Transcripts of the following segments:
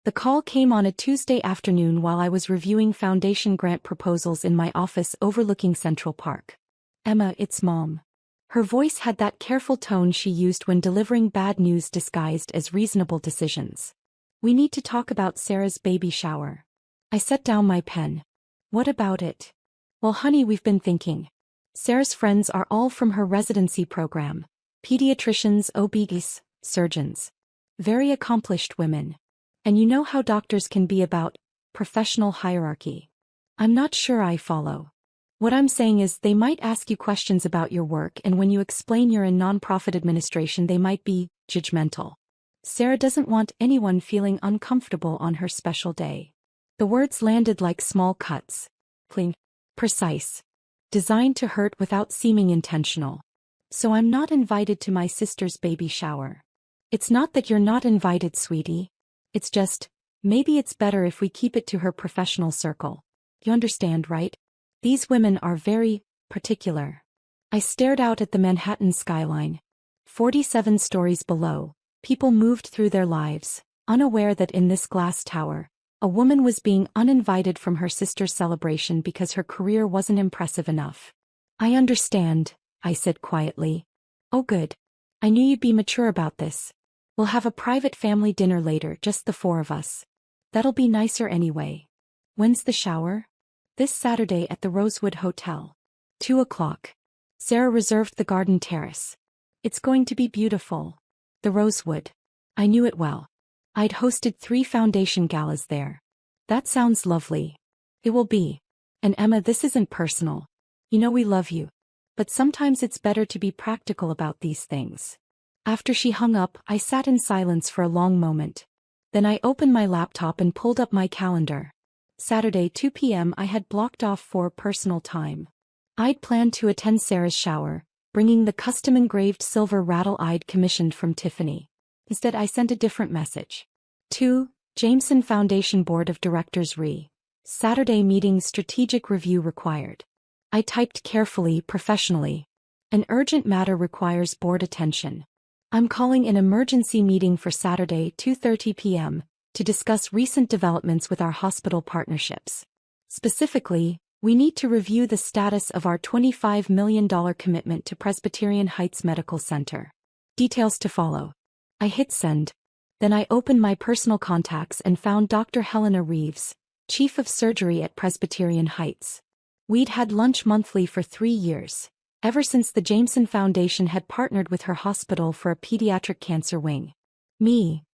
The call came on a Tuesday afternoon while I was reviewing foundation grant proposals in my office overlooking Central Park. Emma, it's Mom. Her voice had that careful tone she used when delivering bad news disguised as reasonable decisions. We need to talk about Sarah's baby shower. I set down my pen. What about it? Well, honey, we've been thinking. Sarah's friends are all from her residency program. Pediatricians, OBs, surgeons. Very accomplished women. And you know how doctors can be about professional hierarchy. I'm not sure I follow. What I'm saying is they might ask you questions about your work, and when you explain you're in nonprofit administration they might be judgmental. Sarah doesn't want anyone feeling uncomfortable on her special day. The words landed like small cuts. Clean. Precise. Designed to hurt without seeming intentional. So I'm not invited to my sister's baby shower. It's not that you're not invited, sweetie. It's just, maybe it's better if we keep it to her professional circle. You understand, right? These women are very particular. I stared out at the Manhattan skyline. 47 stories below, people moved through their lives, unaware that in this glass tower, a woman was being uninvited from her sister's celebration because her career wasn't impressive enough. I understand, I said quietly. Oh good. I knew you'd be mature about this. We'll have a private family dinner later, just the four of us. That'll be nicer anyway. When's the shower? This Saturday at the Rosewood Hotel. 2 o'clock. Sarah reserved the garden terrace. It's going to be beautiful. The Rosewood. I knew it well. I'd hosted 3 foundation galas there. That sounds lovely. It will be. And Emma, this isn't personal. You know we love you. But sometimes it's better to be practical about these things. After she hung up, I sat in silence for a long moment. Then I opened my laptop and pulled up my calendar. Saturday 2 p.m. I had blocked off for personal time. I'd planned to attend Sarah's shower, bringing the custom-engraved silver rattle I'd commissioned from Tiffany. Instead I sent a different message. 2. Jameson Foundation Board of Directors Saturday meeting strategic review required. I typed carefully, professionally. An urgent matter requires board attention. I'm calling an emergency meeting for Saturday 2:30 p.m. to discuss recent developments with our hospital partnerships. Specifically, we need to review the status of our $25 million commitment to Presbyterian Heights Medical Center. Details to follow. I hit send. Then I opened my personal contacts and found Dr. Helena Reeves, Chief of Surgery at Presbyterian Heights. We'd had lunch monthly for 3 years, ever since the Jameson Foundation had partnered with her hospital for a pediatric cancer wing. Me.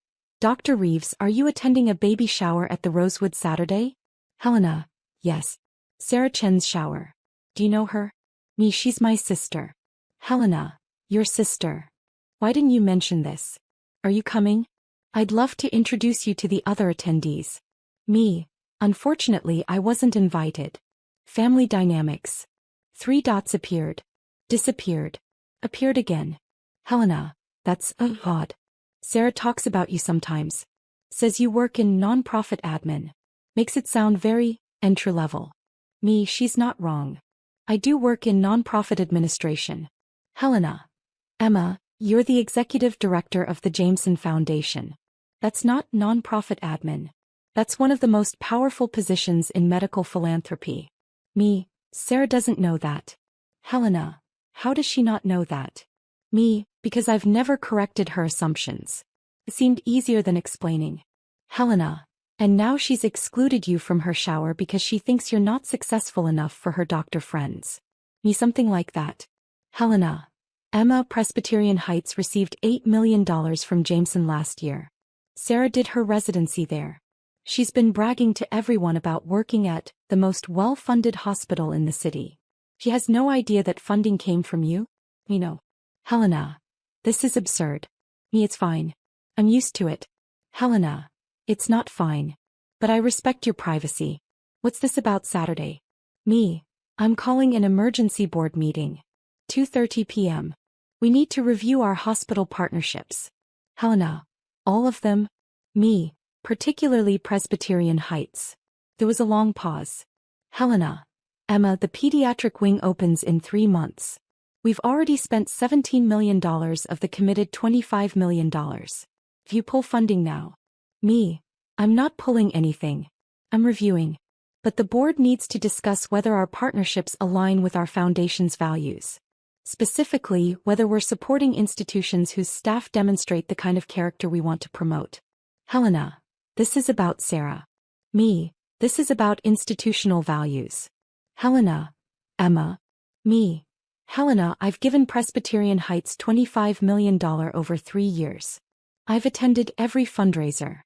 Dr. Reeves, are you attending a baby shower at the Rosewood Saturday? Helena. Yes. Sarah Chen's shower. Do you know her? Me, she's my sister. Helena. Your sister. Why didn't you mention this? Are you coming? I'd love to introduce you to the other attendees. Me. Unfortunately, I wasn't invited. Family dynamics. 3 dots appeared. Disappeared. Appeared again. Helena. That's odd. Sarah talks about you sometimes. Says you work in nonprofit admin. Makes it sound very entry-level. Me, she's not wrong. I do work in nonprofit administration. Helena. Emma, you're the executive director of the Jameson Foundation. That's not nonprofit admin. That's one of the most powerful positions in medical philanthropy. Me, Sarah doesn't know that. Helena. How does she not know that? Me, because I've never corrected her assumptions. It seemed easier than explaining. Helena. And now she's excluded you from her shower because she thinks you're not successful enough for her doctor friends. Me, something like that. Helena. Emma, Presbyterian Heights received $8 million from Jameson last year. Sarah did her residency there. She's been bragging to everyone about working at the most well-funded hospital in the city. She has no idea that funding came from you? Me, no. Helena. This is absurd. Me, it's fine. I'm used to it. Helena. It's not fine. But I respect your privacy. What's this about Saturday? Me. I'm calling an emergency board meeting. 2:30 p.m. We need to review our hospital partnerships. Helena. All of them? Me. Particularly Presbyterian Heights. There was a long pause. Helena. Emma, the pediatric wing opens in 3 months. We've already spent $17 million of the committed $25 million. If you pull funding now. Me. I'm not pulling anything. I'm reviewing. But the board needs to discuss whether our partnerships align with our foundation's values. Specifically, whether we're supporting institutions whose staff demonstrate the kind of character we want to promote. Helena, this is about Sarah. Me, this is about institutional values. Helena, Emma, me. Helena, I've given Presbyterian Heights $25 million over 3 years. I've attended every fundraiser.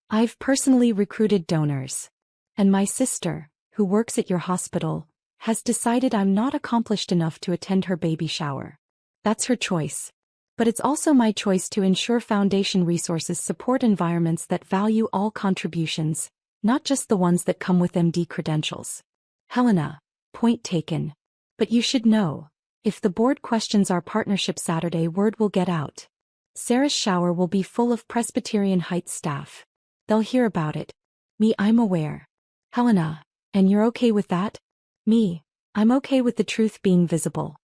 I've personally recruited donors. And my sister, who works at your hospital, has decided I'm not accomplished enough to attend her baby shower. That's her choice. But it's also my choice to ensure foundation resources support environments that value all contributions, not just the ones that come with MD credentials. Helena, point taken. But you should know, if the board questions our partnership Saturday, word will get out. Sarah's shower will be full of Presbyterian Heights staff. They'll hear about it. Me, I'm aware. Helena, and you're okay with that? Me, I'm okay with the truth being visible.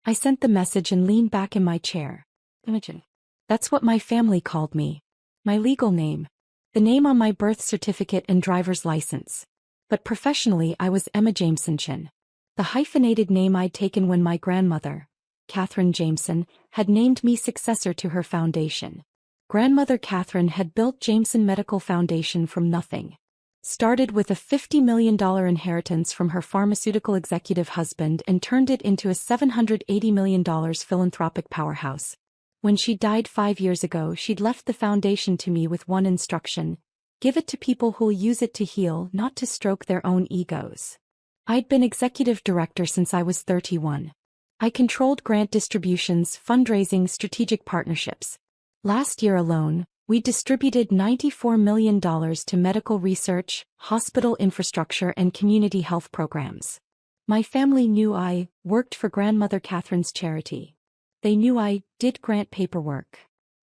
I sent the message and leaned back in my chair. Imogen. That's what my family called me. My legal name. The name on my birth certificate and driver's license. But professionally I was Emma Jameson Chin. The hyphenated name I'd taken when my grandmother, Catherine Jameson, had named me successor to her foundation. Grandmother Catherine had built Jameson Medical Foundation from nothing. Started with a $50 million inheritance from her pharmaceutical executive husband and turned it into a $780 million philanthropic powerhouse. When she died 5 years ago, she'd left the foundation to me with one instruction: give it to people who'll use it to heal, not to stroke their own egos. I'd been executive director since I was 31. I controlled grant distributions, fundraising, strategic partnerships. Last year alone, we distributed $94 million to medical research, hospital infrastructure, and community health programs. My family knew I worked for Grandmother Catherine's charity. They knew I did grant paperwork.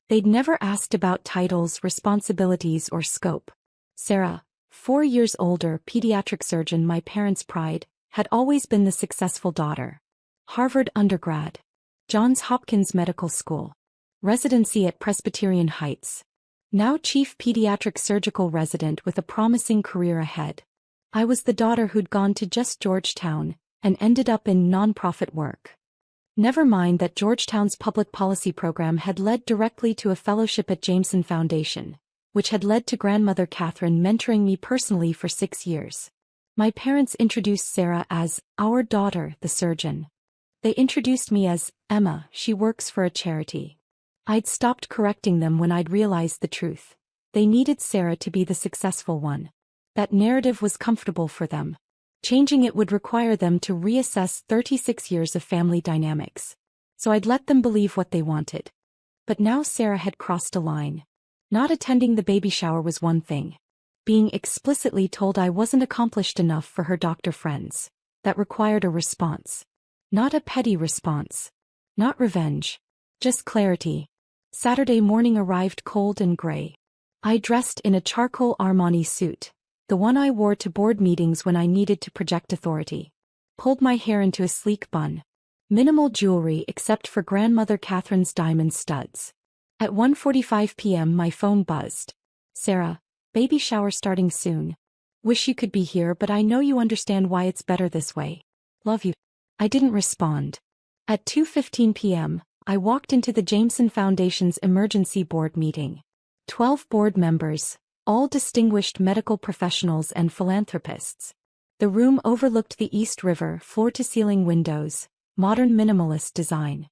They'd never asked about titles, responsibilities, or scope. Sarah, 4 years older, pediatric surgeon, my parents' pride, had always been the successful daughter. Harvard undergrad. Johns Hopkins Medical School. Residency at Presbyterian Heights. Now chief pediatric surgical resident with a promising career ahead. I was the daughter who'd gone to just Georgetown and ended up in nonprofit work. Never mind that Georgetown's public policy program had led directly to a fellowship at Jameson Foundation, which had led to Grandmother Catherine mentoring me personally for 6 years. My parents introduced Sarah as our daughter, the surgeon. They introduced me as Emma, she works for a charity. I'd stopped correcting them when I'd realized the truth. They needed Sarah to be the successful one. That narrative was comfortable for them. Changing it would require them to reassess 36 years of family dynamics. So I'd let them believe what they wanted. But now Sarah had crossed a line. Not attending the baby shower was one thing. Being explicitly told I wasn't accomplished enough for her doctor friends. That required a response. Not a petty response. Not revenge. Just clarity. Saturday morning arrived cold and gray. I dressed in a charcoal Armani suit, the one I wore to board meetings when I needed to project authority. Pulled my hair into a sleek bun. Minimal jewelry except for Grandmother Catherine's diamond studs. At 1:45 p.m. my phone buzzed. Sarah, baby shower starting soon. Wish you could be here, but I know you understand why it's better this way. Love you. I didn't respond. At 2:15 p.m., I walked into the Jameson Foundation's emergency board meeting. 12 board members, all distinguished medical professionals and philanthropists. The room overlooked the East River, floor-to-ceiling windows, modern minimalist design.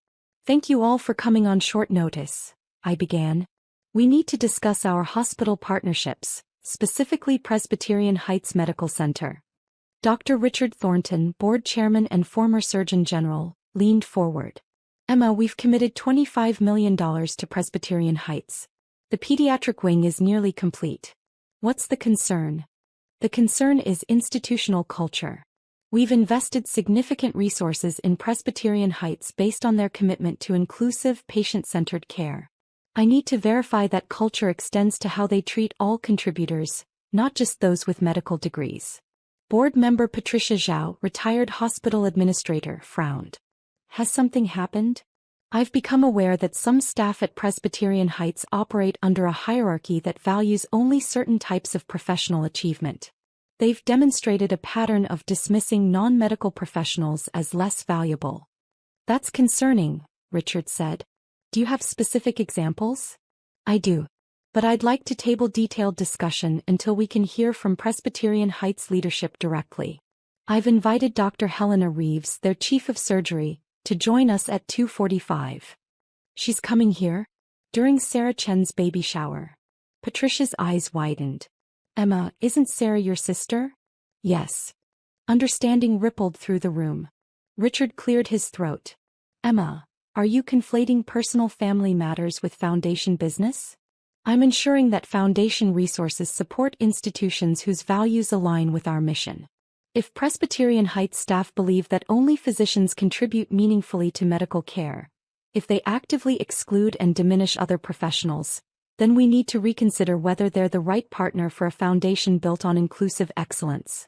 Thank you all for coming on short notice, I began. We need to discuss our hospital partnerships, specifically Presbyterian Heights Medical Center. Dr. Richard Thornton, board chairman and former Surgeon General, leaned forward. Emma, we've committed $25 million to Presbyterian Heights. The pediatric wing is nearly complete. What's the concern? The concern is institutional culture. We've invested significant resources in Presbyterian Heights based on their commitment to inclusive, patient-centered care. I need to verify that culture extends to how they treat all contributors, not just those with medical degrees. Board member Patricia Zhao, retired hospital administrator, frowned. Has something happened? I've become aware that some staff at Presbyterian Heights operate under a hierarchy that values only certain types of professional achievement. They've demonstrated a pattern of dismissing non-medical professionals as less valuable. That's concerning, Richard said. Do you have specific examples? I do. But I'd like to table detailed discussion until we can hear from Presbyterian Heights leadership directly. I've invited Dr. Helena Reeves, their chief of surgery, to join us at 2:45. She's coming here? During Sarah Chen's baby shower. Patricia's eyes widened. Emma, isn't Sarah your sister? Yes. Understanding rippled through the room. Richard cleared his throat. Emma, are you conflating personal family matters with foundation business? I'm ensuring that foundation resources support institutions whose values align with our mission. If Presbyterian Heights staff believe that only physicians contribute meaningfully to medical care, if they actively exclude and diminish other professionals, then we need to reconsider whether they're the right partner for a foundation built on inclusive excellence.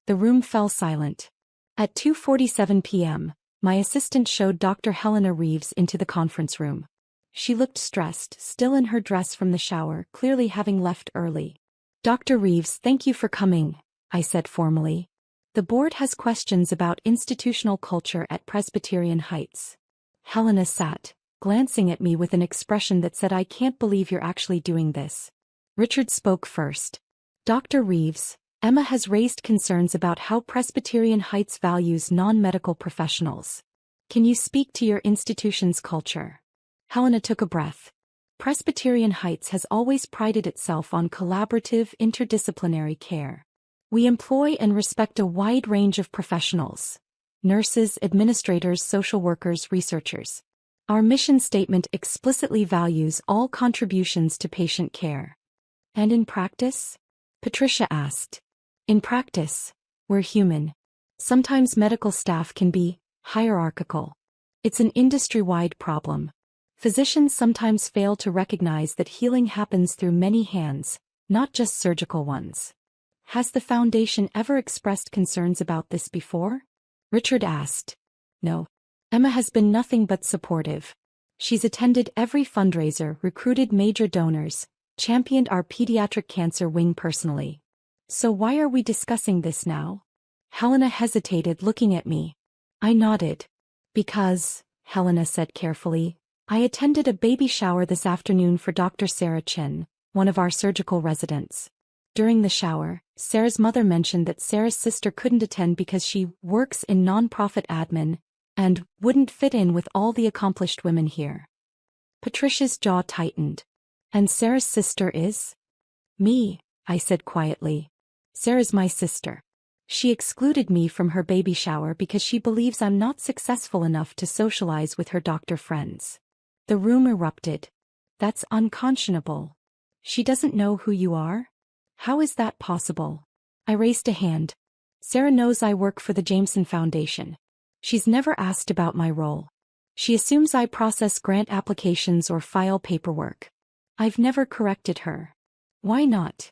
The room fell silent. At 2:47 p.m., my assistant showed Dr. Helena Reeves into the conference room. She looked stressed, still in her dress from the shower, clearly having left early. Dr. Reeves, thank you for coming, I said formally. The board has questions about institutional culture at Presbyterian Heights. Helena sat, glancing at me with an expression that said, I can't believe you're actually doing this. Richard spoke first. Dr. Reeves, Emma has raised concerns about how Presbyterian Heights values non-medical professionals. Can you speak to your institution's culture? Helena took a breath. Presbyterian Heights has always prided itself on collaborative, interdisciplinary care. We employ and respect a wide range of professionals: nurses, administrators, social workers, researchers. Our mission statement explicitly values all contributions to patient care. And in practice? Patricia asked. In practice, we're human. Sometimes medical staff can be hierarchical. It's an industry-wide problem. Physicians sometimes fail to recognize that healing happens through many hands, not just surgical ones. Has the foundation ever expressed concerns about this before? Richard asked. No. Emma has been nothing but supportive. She's attended every fundraiser, recruited major donors, championed our pediatric cancer wing personally. So why are we discussing this now? Helena hesitated, looking at me. I nodded. Because, Helena said carefully, I attended a baby shower this afternoon for Dr. Sarah Chen, one of our surgical residents. During the shower, Sarah's mother mentioned that Sarah's sister couldn't attend because she works in nonprofit admin and wouldn't fit in with all the accomplished women here. Patricia's jaw tightened. And Sarah's sister is? Me, I said quietly. Sarah's my sister. She excluded me from her baby shower because she believes I'm not successful enough to socialize with her doctor friends. The room erupted. That's unconscionable. She doesn't know who you are? How is that possible? I raised a hand. Sarah knows I work for the Jameson Foundation. She's never asked about my role. She assumes I process grant applications or file paperwork. I've never corrected her. Why not?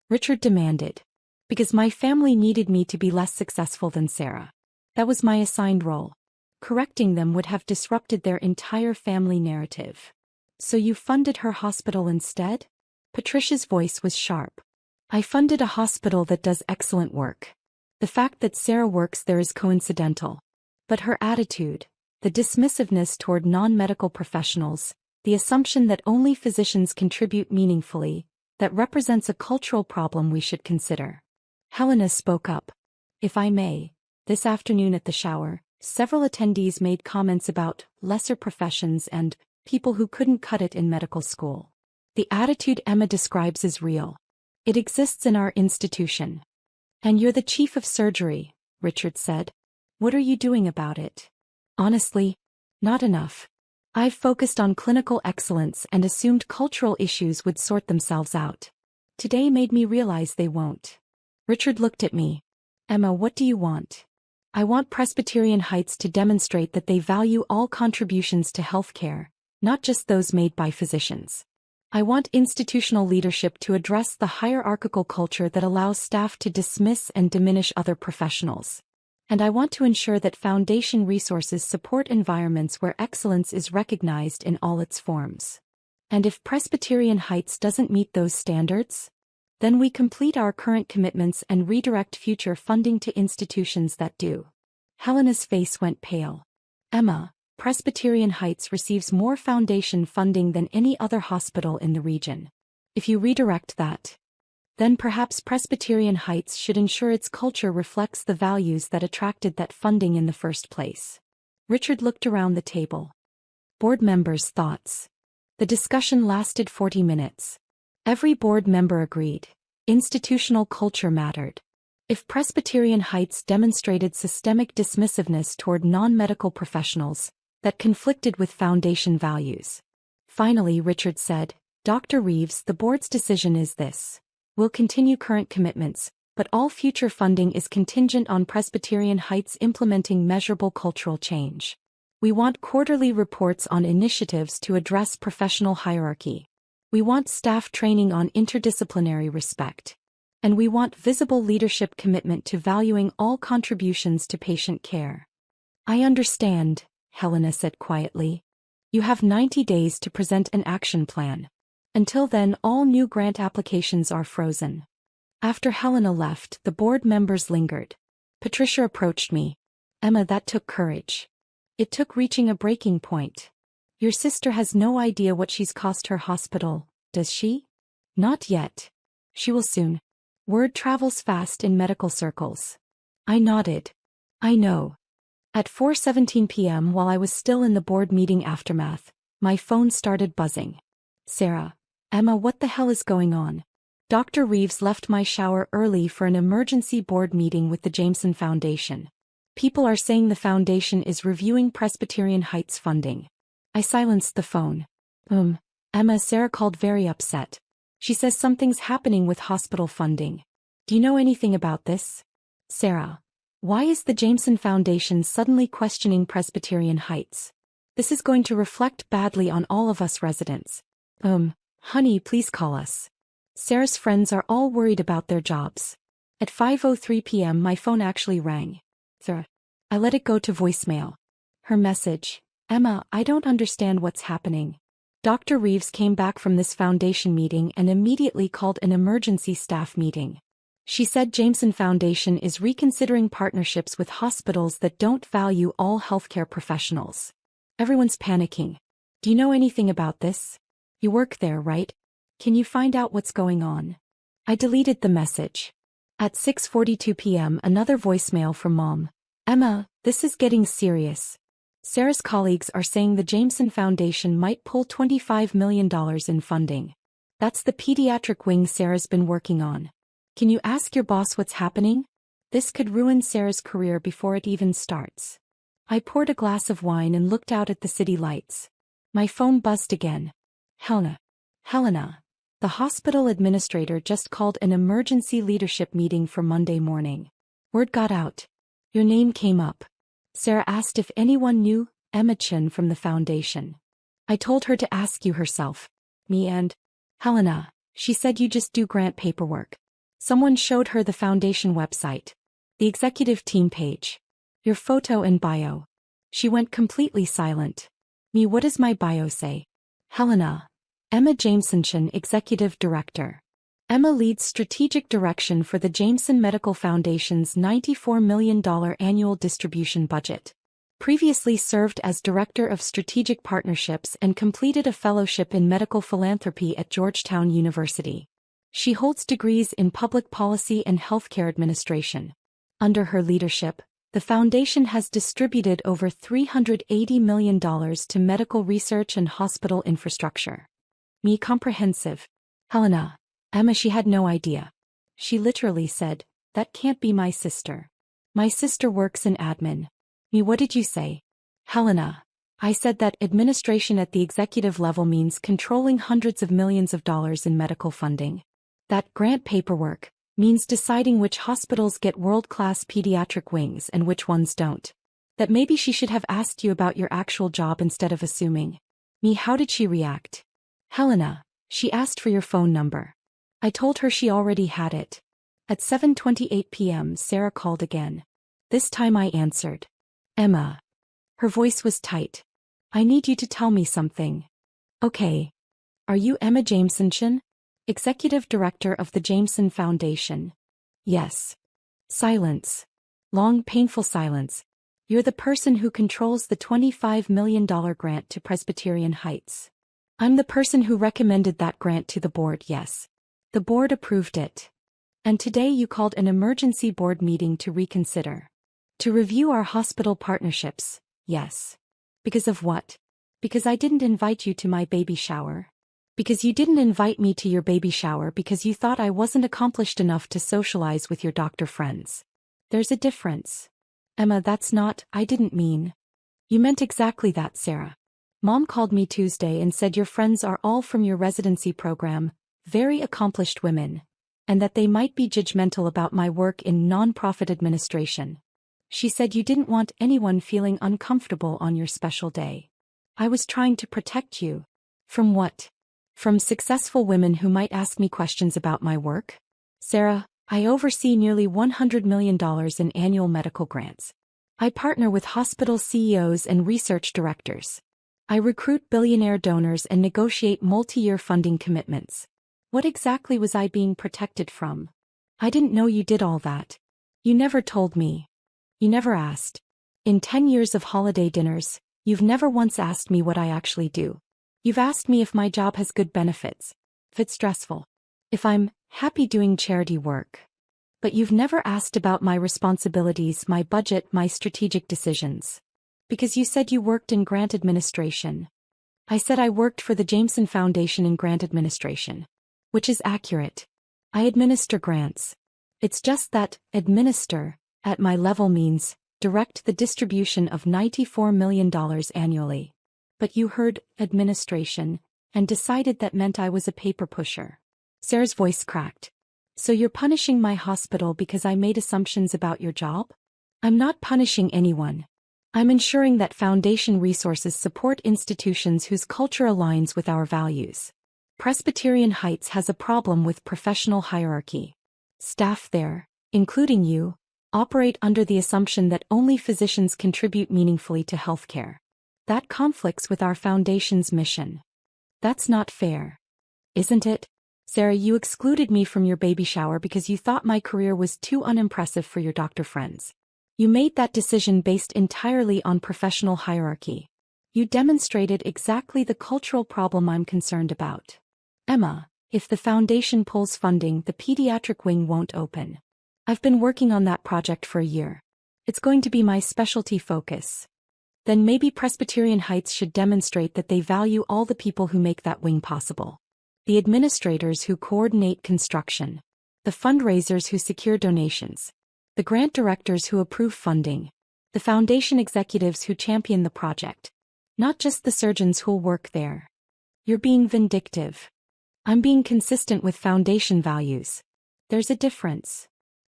Richard demanded. Because my family needed me to be less successful than Sarah. That was my assigned role. Correcting them would have disrupted their entire family narrative. So you funded her hospital instead? Patricia's voice was sharp. I funded a hospital that does excellent work. The fact that Sarah works there is coincidental. But her attitude, the dismissiveness toward non-medical professionals, the assumption that only physicians contribute meaningfully, that represents a cultural problem we should consider. Helena spoke up. If I may, this afternoon at the shower, several attendees made comments about lesser professions and people who couldn't cut it in medical school. The attitude Emma describes is real. It exists in our institution. And you're the chief of surgery, Richard said. What are you doing about it? Honestly, not enough. I've focused on clinical excellence and assumed cultural issues would sort themselves out. Today made me realize they won't. Richard looked at me. Emma, what do you want? I want Presbyterian Heights to demonstrate that they value all contributions to healthcare, not just those made by physicians. I want institutional leadership to address the hierarchical culture that allows staff to dismiss and diminish other professionals. And I want to ensure that foundation resources support environments where excellence is recognized in all its forms. And if Presbyterian Heights doesn't meet those standards, then we complete our current commitments and redirect future funding to institutions that do. Helena's face went pale. Emma, Presbyterian Heights receives more foundation funding than any other hospital in the region. If you redirect that, then perhaps Presbyterian Heights should ensure its culture reflects the values that attracted that funding in the first place. Richard looked around the table. Board members' thoughts. The discussion lasted 40 minutes. Every board member agreed. Institutional culture mattered. If Presbyterian Heights demonstrated systemic dismissiveness toward non-medical professionals, that conflicted with foundation values. Finally, Richard said, Dr. Reeves, the board's decision is this. We'll continue current commitments, but all future funding is contingent on Presbyterian Heights implementing measurable cultural change. We want quarterly reports on initiatives to address professional hierarchy. We want staff training on interdisciplinary respect. And we want visible leadership commitment to valuing all contributions to patient care. I understand, Helena said quietly. You have 90 days to present an action plan. Until then, all new grant applications are frozen. After Helena left, the board members lingered. Patricia approached me. Emma, that took courage. It took reaching a breaking point. Your sister has no idea what she's cost her hospital, does she? Not yet. She will soon. Word travels fast in medical circles. I nodded. I know. At 4:17 p.m., while I was still in the board meeting aftermath, my phone started buzzing. Sarah. Emma, what the hell is going on? Dr. Reeves left my shower early for an emergency board meeting with the Jameson Foundation. People are saying the foundation is reviewing Presbyterian Heights funding. I silenced the phone. Emma, Sarah called very upset. She says something's happening with hospital funding. Do you know anything about this? Sarah. Why is the Jameson Foundation suddenly questioning Presbyterian Heights? This is going to reflect badly on all of us residents. Honey, please call us. Sarah's friends are all worried about their jobs. At 5:03 p.m. my phone actually rang. I let it go to voicemail. Her message. Emma, I don't understand what's happening. Dr. Reeves came back from this foundation meeting and immediately called an emergency staff meeting. She said Jameson Foundation is reconsidering partnerships with hospitals that don't value all healthcare professionals. Everyone's panicking. Do you know anything about this? You work there, right? Can you find out what's going on? I deleted the message. At 6:42 p.m. another voicemail from Mom. Emma, this is getting serious. Sarah's colleagues are saying the Jameson Foundation might pull $25 million in funding. That's the pediatric wing Sarah's been working on. Can you ask your boss what's happening? This could ruin Sarah's career before it even starts. I poured a glass of wine and looked out at the city lights. My phone buzzed again. Helena. The hospital administrator just called an emergency leadership meeting for Monday morning. Word got out. Your name came up. Sarah asked if anyone knew Emma Chin from the foundation. I told her to ask you herself. Me and Helena. She said you just do grant paperwork. Someone showed her the foundation website. The executive team page. Your photo and bio. She went completely silent. Me, what does my bio say? Helena. Emma Jameson Chin, Executive Director. Emma leads strategic direction for the Jameson Medical Foundation's $94 million annual distribution budget. Previously served as Director of Strategic Partnerships and completed a fellowship in medical philanthropy at Georgetown University. She holds degrees in public policy and healthcare administration. Under her leadership, the foundation has distributed over $380 million to medical research and hospital infrastructure. Me, comprehensive. Helena. Emma, she had no idea. She literally said, that can't be my sister. My sister works in admin. Me, what did you say? Helena. I said that administration at the executive level means controlling hundreds of millions of dollars in medical funding. That grant paperwork means deciding which hospitals get world-class pediatric wings and which ones don't. That maybe she should have asked you about your actual job instead of assuming. Me, how did she react? Helena. She asked for your phone number. I told her she already had it. At 7:28 p.m. Sarah called again. This time I answered. Emma. Her voice was tight. I need you to tell me something. Okay. Are you Emma Jameson, Executive Director of the Jameson Foundation? Yes. Silence. Long, painful silence. You're the person who controls the $25 million grant to Presbyterian Heights. I'm the person who recommended that grant to the board, yes. The board approved it. And today you called an emergency board meeting to reconsider. To review our hospital partnerships, yes. Because of what? Because I didn't invite you to my baby shower. Because you didn't invite me to your baby shower because you thought I wasn't accomplished enough to socialize with your doctor friends. There's a difference. Emma, that's not, I didn't mean. You meant exactly that, Sarah. Mom called me Tuesday and said your friends are all from your residency program, very accomplished women, and that they might be judgmental about my work in nonprofit administration. She said you didn't want anyone feeling uncomfortable on your special day. I was trying to protect you. From what? From successful women who might ask me questions about my work? Sarah, I oversee nearly $100 million in annual medical grants. I partner with hospital CEOs and research directors. I recruit billionaire donors and negotiate multi-year funding commitments. What exactly was I being protected from? I didn't know you did all that. You never told me. You never asked. In 10 years of holiday dinners, you've never once asked me what I actually do. You've asked me if my job has good benefits, if it's stressful, if I'm happy doing charity work. But you've never asked about my responsibilities, my budget, my strategic decisions. Because you said you worked in grant administration. I said I worked for the Jameson Foundation in grant administration. Which is accurate. I administer grants. It's just that, administer, at my level means, direct the distribution of $94 million annually. But you heard, administration, and decided that meant I was a paper pusher. Sarah's voice cracked. So you're punishing my hospital because I made assumptions about your job? I'm not punishing anyone. I'm ensuring that foundation resources support institutions whose culture aligns with our values. Presbyterian Heights has a problem with professional hierarchy. Staff there, including you, operate under the assumption that only physicians contribute meaningfully to healthcare. That conflicts with our foundation's mission. That's not fair. Isn't it? Sarah, you excluded me from your baby shower because you thought my career was too unimpressive for your doctor friends. You made that decision based entirely on professional hierarchy. You demonstrated exactly the cultural problem I'm concerned about. Emma, if the foundation pulls funding, the pediatric wing won't open. I've been working on that project for a year. It's going to be my specialty focus. Then maybe Presbyterian Heights should demonstrate that they value all the people who make that wing possible. The administrators who coordinate construction. The fundraisers who secure donations. The grant directors who approve funding. The foundation executives who champion the project. Not just the surgeons who'll work there. You're being vindictive. I'm being consistent with foundation values. There's a difference.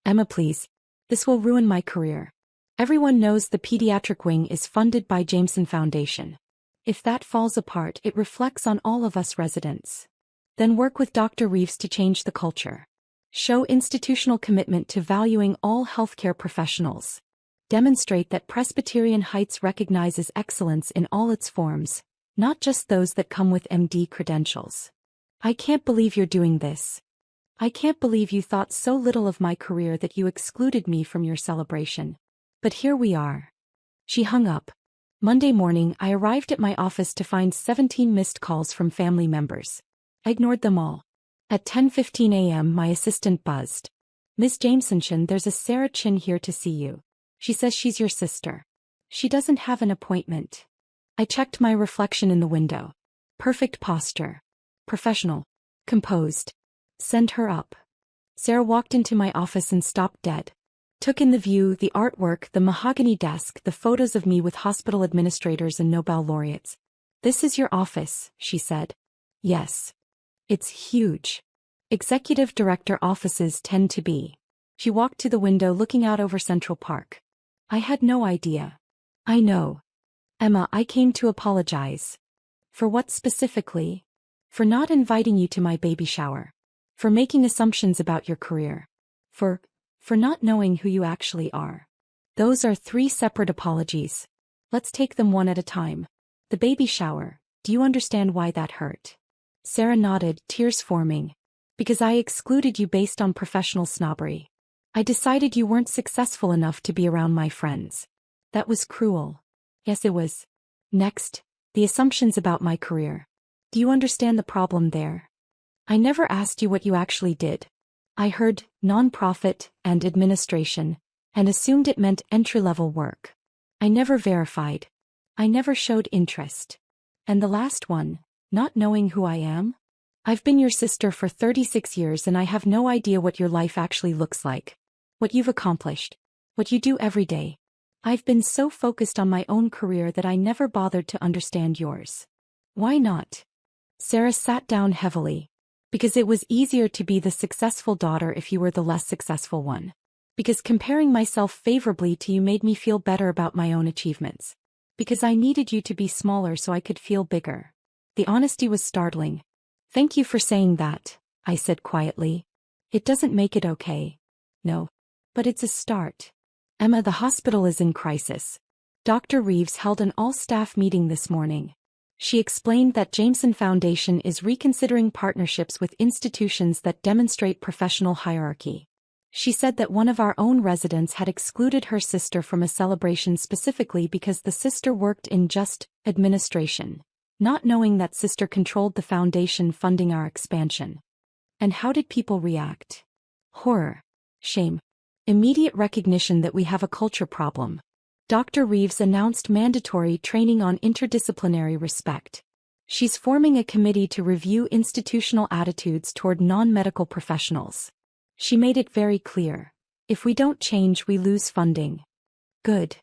Emma, please. This will ruin my career. Everyone knows the pediatric wing is funded by Jameson Foundation. If that falls apart, it reflects on all of us residents. Then work with Dr. Reeves to change the culture. Show institutional commitment to valuing all healthcare professionals. Demonstrate that Presbyterian Heights recognizes excellence in all its forms, not just those that come with MD credentials. I can't believe you're doing this. I can't believe you thought so little of my career that you excluded me from your celebration. But here we are. She hung up. Monday morning, I arrived at my office to find 17 missed calls from family members. I ignored them all. At 10:15 a.m., my assistant buzzed. Ms. Jameson, there's a Sarah Chin here to see you. She says she's your sister. She doesn't have an appointment. I checked my reflection in the window. Perfect posture. Professional. Composed. Send her up. Sarah walked into my office and stopped dead. Took in the view, the artwork, the mahogany desk, the photos of me with hospital administrators and Nobel laureates. This is your office, she said. Yes. It's huge. Executive director offices tend to be. She walked to the window looking out over Central Park. I had no idea. I know. Emma, I came to apologize. For what specifically? For not inviting you to my baby shower. For making assumptions about your career. For not knowing who you actually are. Those are three separate apologies. Let's take them one at a time. The baby shower. Do you understand why that hurt? Sarah nodded, tears forming. Because I excluded you based on professional snobbery. I decided you weren't successful enough to be around my friends. That was cruel. Yes, it was. Next, the assumptions about my career. Do you understand the problem there? I never asked you what you actually did. I heard nonprofit and administration, and assumed it meant entry-level work. I never verified. I never showed interest. And the last one, not knowing who I am? I've been your sister for 36 years and I have no idea what your life actually looks like. What you've accomplished. What you do every day. I've been so focused on my own career that I never bothered to understand yours. Why not? Sarah sat down heavily. Because it was easier to be the successful daughter if you were the less successful one. Because comparing myself favorably to you made me feel better about my own achievements. Because I needed you to be smaller so I could feel bigger. The honesty was startling. Thank you for saying that, I said quietly. It doesn't make it okay. No. But it's a start. Emma, the hospital is in crisis. Dr. Reeves held an all-staff meeting this morning. She explained that Jameson Foundation is reconsidering partnerships with institutions that demonstrate professional hierarchy. She said that one of our own residents had excluded her sister from a celebration specifically because the sister worked in just administration, not knowing that sister controlled the foundation funding our expansion. And how did people react? Horror. Shame. Immediate recognition that we have a culture problem. Dr. Reeves announced mandatory training on interdisciplinary respect. She's forming a committee to review institutional attitudes toward non-medical professionals. She made it very clear. If we don't change, we lose funding. Good.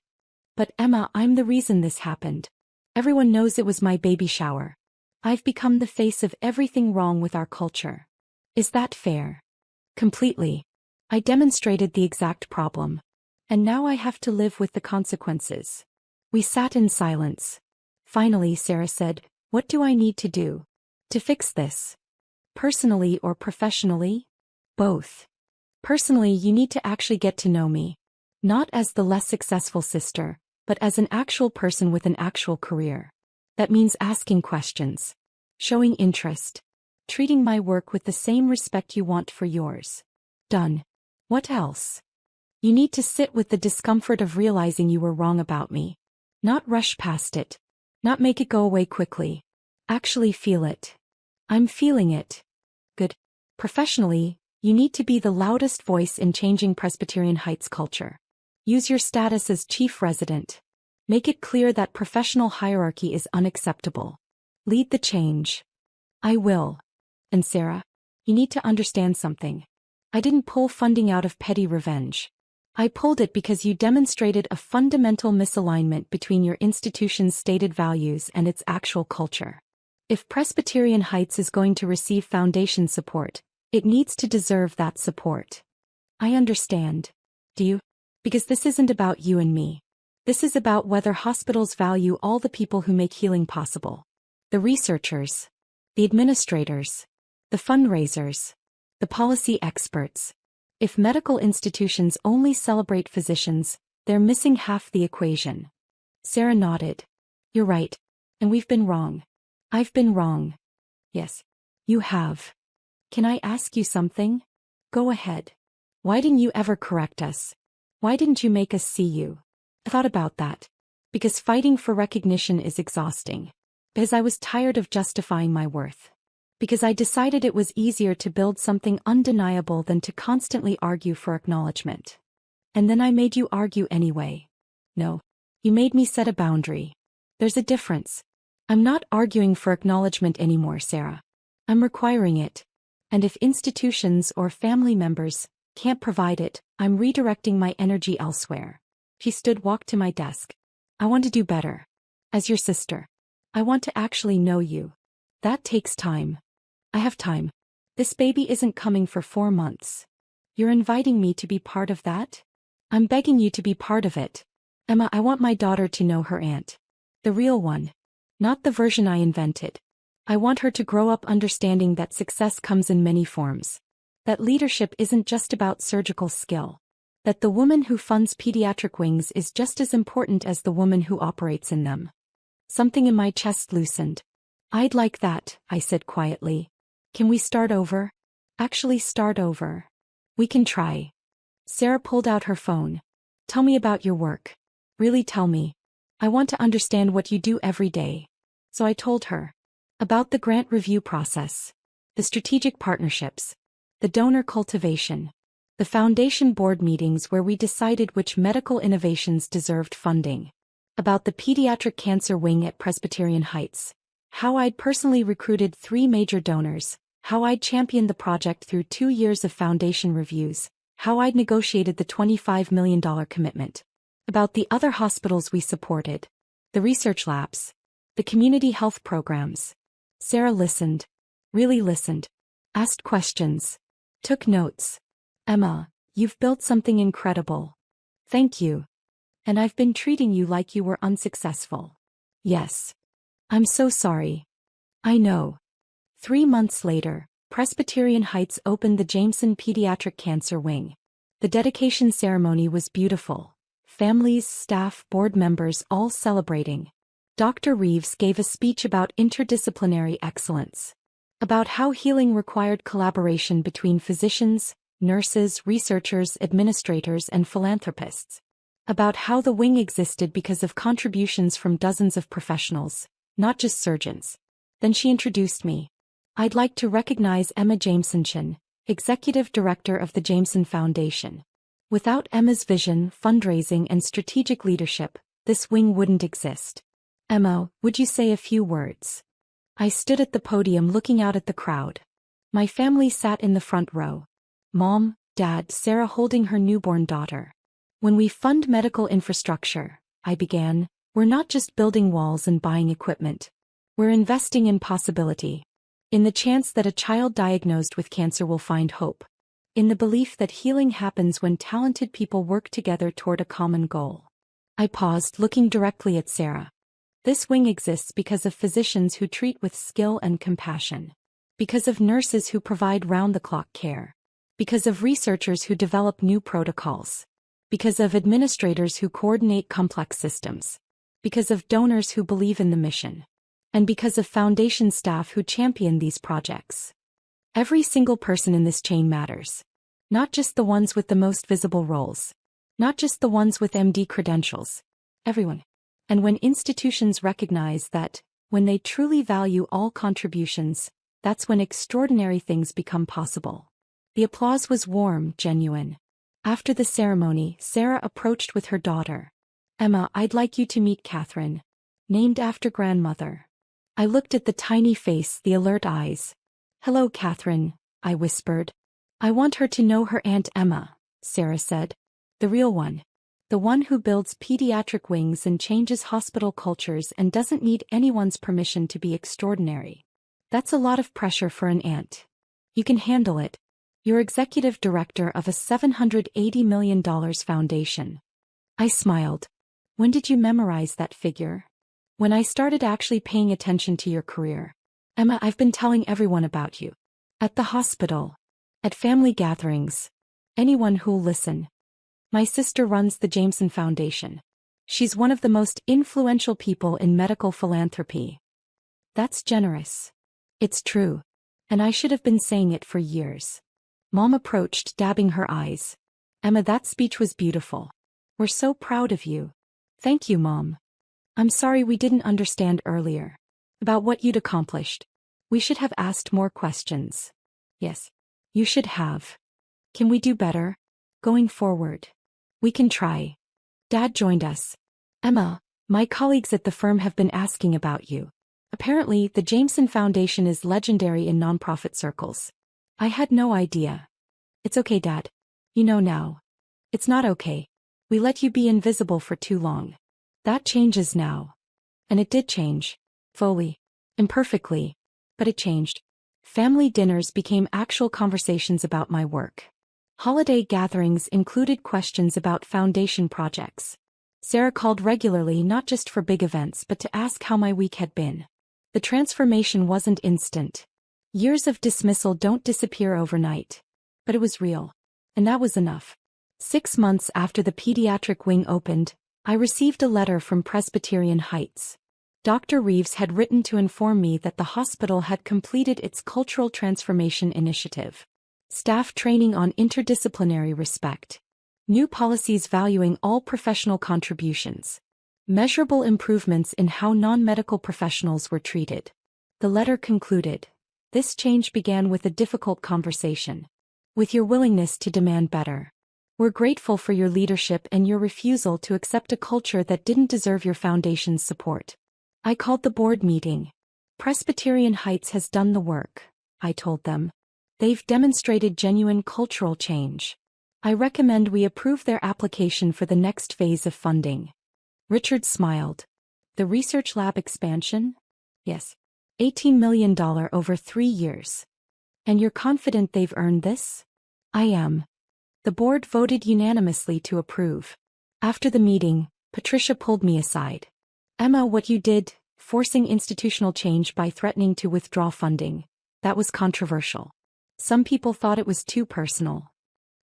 But Emma, I'm the reason this happened. Everyone knows it was my baby shower. I've become the face of everything wrong with our culture. Is that fair? Completely. I demonstrated the exact problem. And now I have to live with the consequences. We sat in silence. Finally, Sarah said, what do I need to do to fix this? Personally or professionally? Both. Personally, you need to actually get to know me. Not as the less successful sister, but as an actual person with an actual career. That means asking questions. Showing interest. Treating my work with the same respect you want for yours. Done. What else? You need to sit with the discomfort of realizing you were wrong about me. Not rush past it. Not make it go away quickly. Actually feel it. I'm feeling it. Good. Professionally, you need to be the loudest voice in changing Presbyterian Heights culture. Use your status as chief resident. Make it clear that professional hierarchy is unacceptable. Lead the change. I will. And Sarah, you need to understand something. I didn't pull funding out of petty revenge. I pulled it because you demonstrated a fundamental misalignment between your institution's stated values and its actual culture. If Presbyterian Heights is going to receive foundation support, it needs to deserve that support. I understand. Do you? Because this isn't about you and me. This is about whether hospitals value all the people who make healing possible. The researchers, the administrators, the fundraisers, the policy experts. If medical institutions only celebrate physicians, they're missing half the equation. Sarah nodded. You're right. And we've been wrong. I've been wrong. Yes. You have. Can I ask you something? Go ahead. Why didn't you ever correct us? Why didn't you make us see you? I thought about that. Because fighting for recognition is exhausting. Because I was tired of justifying my worth. Because I decided it was easier to build something undeniable than to constantly argue for acknowledgement. And then I made you argue anyway. No. You made me set a boundary. There's a difference. I'm not arguing for acknowledgement anymore, Sarah. I'm requiring it. And if institutions or family members can't provide it, I'm redirecting my energy elsewhere. She walked to my desk. I want to do better. As your sister. I want to actually know you. That takes time. I have time. This baby isn't coming for 4 months. You're inviting me to be part of that? I'm begging you to be part of it. Emma, I want my daughter to know her aunt. The real one. Not the version I invented. I want her to grow up understanding that success comes in many forms. That leadership isn't just about surgical skill. That the woman who funds pediatric wings is just as important as the woman who operates in them. Something in my chest loosened. I'd like that, I said quietly. Can we start over? Actually start over. We can try. Sarah pulled out her phone. Tell me about your work. Really tell me. I want to understand what you do every day. So I told her. About the grant review process. The strategic partnerships. The donor cultivation. The foundation board meetings where we decided which medical innovations deserved funding. About the pediatric cancer wing at Presbyterian Heights. How I'd personally recruited 3 major donors. How I'd championed the project through 2 years of foundation reviews. How I'd negotiated the $25 million commitment. About the other hospitals we supported. The research labs. The community health programs. Sarah listened. Really listened. Asked questions. Took notes. Emma, you've built something incredible. Thank you. And I've been treating you like you were unsuccessful. Yes. I'm so sorry. I know. 3 months later, Presbyterian Heights opened the Jameson Pediatric Cancer Wing. The dedication ceremony was beautiful. Families, staff, board members all celebrating. Dr. Reeves gave a speech about interdisciplinary excellence. About how healing required collaboration between physicians, nurses, researchers, administrators, and philanthropists. About how the wing existed because of contributions from dozens of professionals, not just surgeons. Then she introduced me. I'd like to recognize Emma Jameson, Executive Director of the Jameson Foundation. Without Emma's vision, fundraising, and strategic leadership, this wing wouldn't exist. Emma, would you say a few words? I stood at the podium looking out at the crowd. My family sat in the front row. Mom, Dad, Sarah holding her newborn daughter. When we fund medical infrastructure, I began, we're not just building walls and buying equipment. We're investing in possibility. In the chance that a child diagnosed with cancer will find hope. In the belief that healing happens when talented people work together toward a common goal. I paused, looking directly at Sarah. This wing exists because of physicians who treat with skill and compassion. Because of nurses who provide round-the-clock care. Because of researchers who develop new protocols. Because of administrators who coordinate complex systems. Because of donors who believe in the mission. And because of foundation staff who champion these projects. Every single person in this chain matters. Not just the ones with the most visible roles. Not just the ones with MD credentials. Everyone. And when institutions recognize that, when they truly value all contributions, that's when extraordinary things become possible. The applause was warm, genuine. After the ceremony, Sarah approached with her daughter. Emma, I'd like you to meet Catherine. Named after grandmother. I looked at the tiny face, the alert eyes. Hello, Catherine, I whispered. I want her to know her Aunt Emma, Sarah said. The real one. The one who builds pediatric wings and changes hospital cultures and doesn't need anyone's permission to be extraordinary. That's a lot of pressure for an aunt. You can handle it. You're executive director of a $780 million foundation. I smiled. When did you memorize that figure? When I started actually paying attention to your career. Emma, I've been telling everyone about you. At the hospital. At family gatherings. Anyone who'll listen. My sister runs the Jameson Foundation. She's one of the most influential people in medical philanthropy. That's generous. It's true. And I should have been saying it for years. Mom approached, dabbing her eyes. Emma, that speech was beautiful. We're so proud of you. Thank you, Mom. I'm sorry we didn't understand earlier. About what you'd accomplished. We should have asked more questions. Yes. You should have. Can we do better? Going forward. We can try. Dad joined us. Emma, my colleagues at the firm have been asking about you. Apparently, the Jameson Foundation is legendary in nonprofit circles. I had no idea. It's okay, Dad. You know now. It's not okay. We let you be invisible for too long. That changes now. And it did change. Fully. Imperfectly. But it changed. Family dinners became actual conversations about my work. Holiday gatherings included questions about foundation projects. Sarah called regularly not just for big events but to ask how my week had been. The transformation wasn't instant. Years of dismissal don't disappear overnight. But it was real. And that was enough. 6 months after the pediatric wing opened, I received a letter from Presbyterian Heights. Dr. Reeves had written to inform me that the hospital had completed its cultural transformation initiative. Staff training on interdisciplinary respect. New policies valuing all professional contributions. Measurable improvements in how non-medical professionals were treated. The letter concluded. This change began with a difficult conversation. With your willingness to demand better. We're grateful for your leadership and your refusal to accept a culture that didn't deserve your foundation's support. I called the board meeting. Presbyterian Heights has done the work, I told them. They've demonstrated genuine cultural change. I recommend we approve their application for the next phase of funding. Richard smiled. The research lab expansion? Yes. $18 million over 3 years. And you're confident they've earned this? I am. The board voted unanimously to approve. After the meeting, Patricia pulled me aside. Emma, what you did, forcing institutional change by threatening to withdraw funding, that was controversial. Some people thought it was too personal.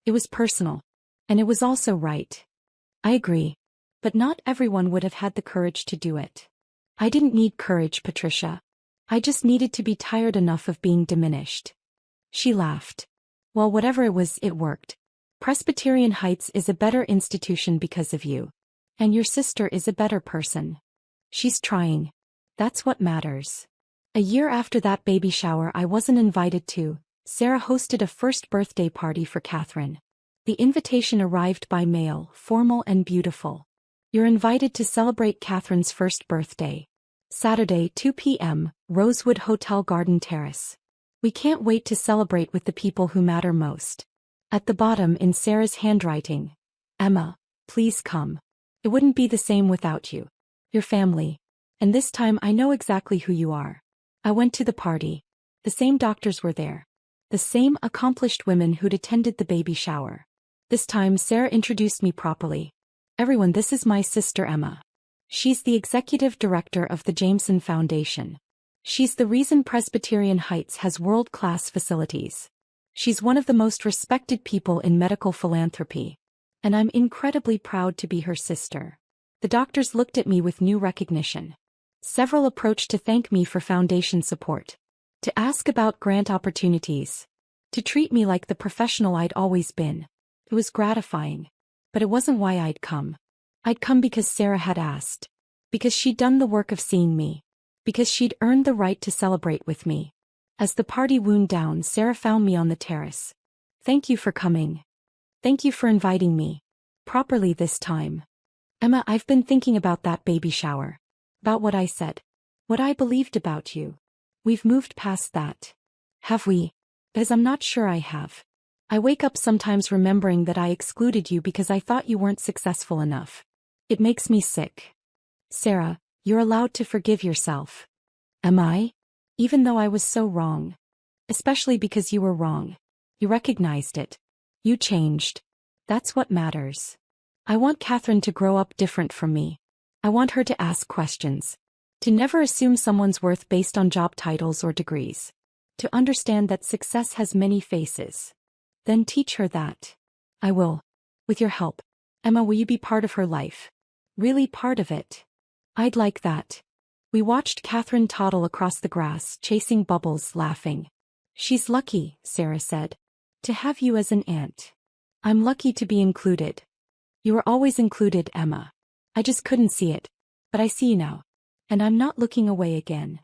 It was personal. And it was also right. I agree. But not everyone would have had the courage to do it. I didn't need courage, Patricia. I just needed to be tired enough of being diminished. She laughed. Well, whatever it was, it worked. Presbyterian Heights is a better institution because of you. And your sister is a better person. She's trying. That's what matters. A year after that baby shower I wasn't invited to, Sarah hosted a first birthday party for Catherine. The invitation arrived by mail, formal and beautiful. You're invited to celebrate Catherine's first birthday. Saturday, 2 p.m., Rosewood Hotel Garden Terrace. We can't wait to celebrate with the people who matter most. At the bottom in Sarah's handwriting. Emma, please come. It wouldn't be the same without you. Your family. And this time I know exactly who you are. I went to the party. The same doctors were there. The same accomplished women who'd attended the baby shower. This time Sarah introduced me properly. Everyone, this is my sister Emma. She's the executive director of the Jameson Foundation. She's the reason Presbyterian Heights has world-class facilities. She's one of the most respected people in medical philanthropy. And I'm incredibly proud to be her sister. The doctors looked at me with new recognition. Several approached to thank me for foundation support. To ask about grant opportunities. To treat me like the professional I'd always been. It was gratifying. But it wasn't why I'd come. I'd come because Sarah had asked. Because she'd done the work of seeing me. Because she'd earned the right to celebrate with me. As the party wound down, Sarah found me on the terrace. Thank you for coming. Thank you for inviting me. Properly this time. Emma, I've been thinking about that baby shower. About what I said. What I believed about you. We've moved past that. Have we? Because I'm not sure I have. I wake up sometimes remembering that I excluded you because I thought you weren't successful enough. It makes me sick. Sarah, you're allowed to forgive yourself. Am I? Even though I was so wrong. Especially because you were wrong. You recognized it. You changed. That's what matters. I want Catherine to grow up different from me. I want her to ask questions. To never assume someone's worth based on job titles or degrees. To understand that success has many faces. Then teach her that. I will. With your help. Emma, will you be part of her life? Really part of it? I'd like that. We watched Catherine toddle across the grass, chasing bubbles, laughing. She's lucky, Sarah said. To have you as an aunt. I'm lucky to be included. You were always included, Emma. I just couldn't see it. But I see you now. And I'm not looking away again.